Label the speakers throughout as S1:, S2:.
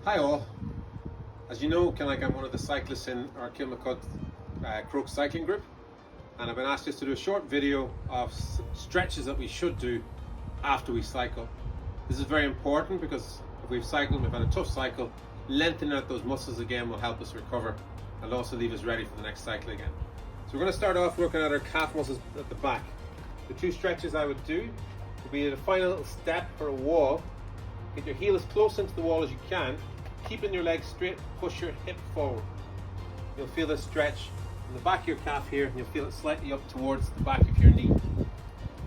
S1: Hi all. As you know, I'm one of the cyclists in our Kilmacud Crook cycling group, and I've been asked just to do a short video of stretches that we should do after we cycle. This is very important because if we've cycled, we've had a tough cycle, lengthening out those muscles again will help us recover and also leave us ready for the next cycle again. So we're going to start off working at our calf muscles at the back. The two stretches I would do would be the final little step or a wall. Get your heel as close into the wall as you can, keeping your legs straight, push your hip forward. You'll feel this stretch in the back of your calf here, and you'll feel it slightly up towards the back of your knee.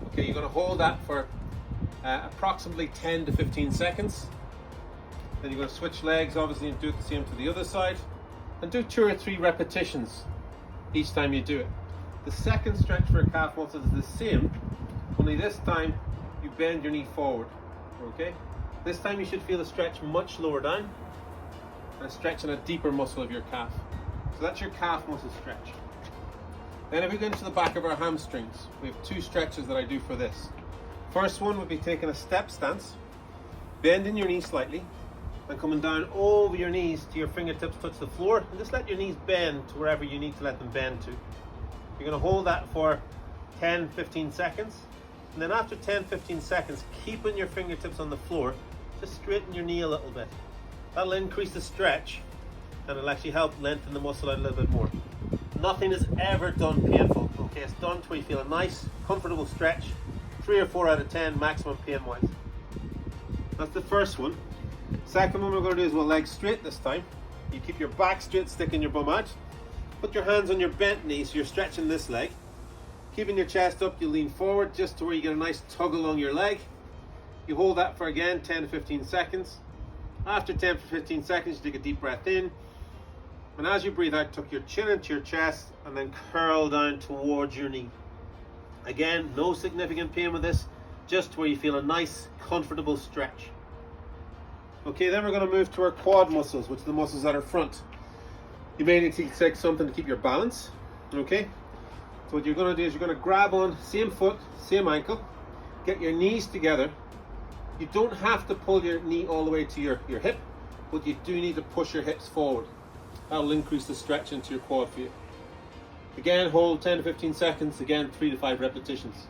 S1: Okay, you're going to hold that for approximately 10 to 15 seconds. Then you're going to switch legs, obviously, and do the same to the other side. And do 2 or 3 repetitions each time you do it. The second stretch for a calf muscle is the same, only this time you bend your knee forward. Okay? This time you should feel a stretch much lower down and a stretch in a deeper muscle of your calf. So that's your calf muscle stretch. Then if we go into the back of our hamstrings, we have 2 stretches that I do for this. First one would be taking a step stance, bending your knee slightly and coming down over your knees till your fingertips touch the floor, and just let your knees bend to wherever you need to let them bend to. You're going to hold that for 10-15 seconds, and then after 10-15 seconds, keeping your fingertips on the floor, just straighten your knee a little bit. That'll increase the stretch and it'll actually help lengthen the muscle out a little bit more. Nothing is ever done painful, okay? It's done to where you feel a nice, comfortable stretch, 3 or 4 out of 10 maximum pain-wise. That's the first one. Second one we're going to do is we'll legs straight this time. You keep your back straight, sticking your bum out. Put your hands on your bent knee so you're stretching this leg. Keeping your chest up, you lean forward just to where you get a nice tug along your leg. You hold that for again 10 to 15 seconds. After 10 to 15 seconds, you take a deep breath in. And as you breathe out, tuck your chin into your chest and then curl down towards your knee. Again, no significant pain with this, just where you feel a nice, comfortable stretch. Okay, then we're going to move to our quad muscles, which are the muscles that are front. You may need to take something to keep your balance. Okay, so what you're going to do is you're going to grab on same foot, same ankle, get your knees together. You don't have to pull your knee all the way to your hip, but you do need to push your hips forward. That'll increase the stretch into your quad for you. Again, hold 10 to 15 seconds, again 3 to 5 repetitions.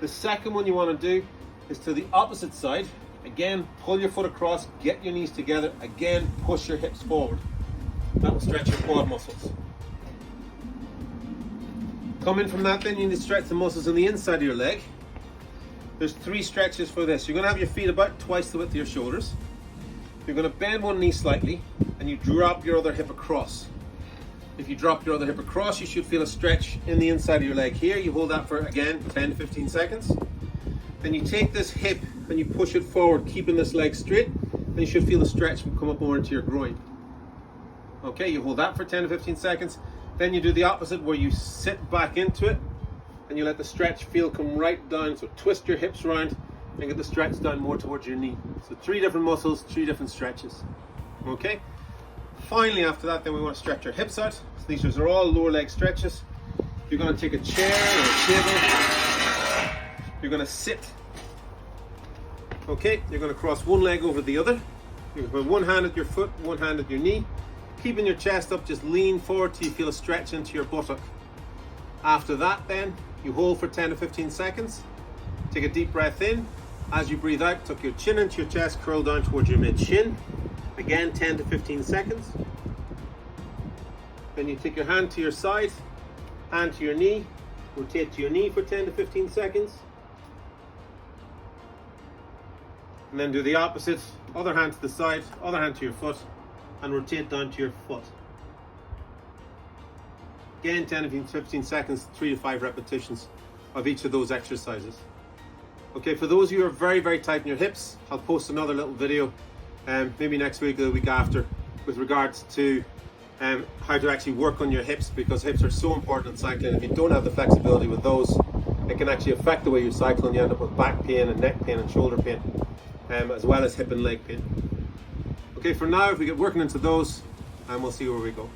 S1: The second one you want to do is to the opposite side. Again, pull your foot across, get your knees together, again push your hips forward. That will stretch your quad muscles. Coming from that, then you need to stretch the muscles on the inside of your leg. There's 3 stretches for this. You're going to have your feet about twice the width of your shoulders. You're going to bend one knee slightly and you drop your other hip across. If you drop your other hip across, you should feel a stretch in the inside of your leg here. You hold that for, again, 10 to 15 seconds. Then you take this hip and you push it forward, keeping this leg straight, and you should feel a stretch come up more into your groin. Okay, you hold that for 10 to 15 seconds. Then you do the opposite, where you sit back into it and you let the stretch feel come right down. So twist your hips around and get the stretch down more towards your knee. So 3 different muscles, 3 different stretches. Okay. Finally, after that, then we want to stretch our hips out. So these are all lower leg stretches. You're going to take a chair or a table. You're going to sit. Okay, you're going to cross one leg over the other. You're going to put one hand at your foot, one hand at your knee. Keeping your chest up, just lean forward till you feel a stretch into your buttock. After that, then, you hold for 10 to 15 seconds. Take a deep breath in. As you breathe out, tuck your chin into your chest, curl down towards your mid-shin. Again, 10 to 15 seconds. Then you take your hand to your side, hand to your knee, rotate to your knee for 10 to 15 seconds. And then do the opposite, other hand to the side, other hand to your foot, and rotate down to your foot. Again, 10 to 15 seconds, 3 to 5 repetitions of each of those exercises. Okay, for those of you who are very, very tight in your hips, I'll post another little video maybe next week or the week after with regards to how to actually work on your hips, because hips are so important in cycling. If you don't have the flexibility with those, it can actually affect the way you cycle, and you end up with back pain and neck pain and shoulder pain, as well as hip and leg pain. Okay, for now, if we get working into those, we'll see where we go.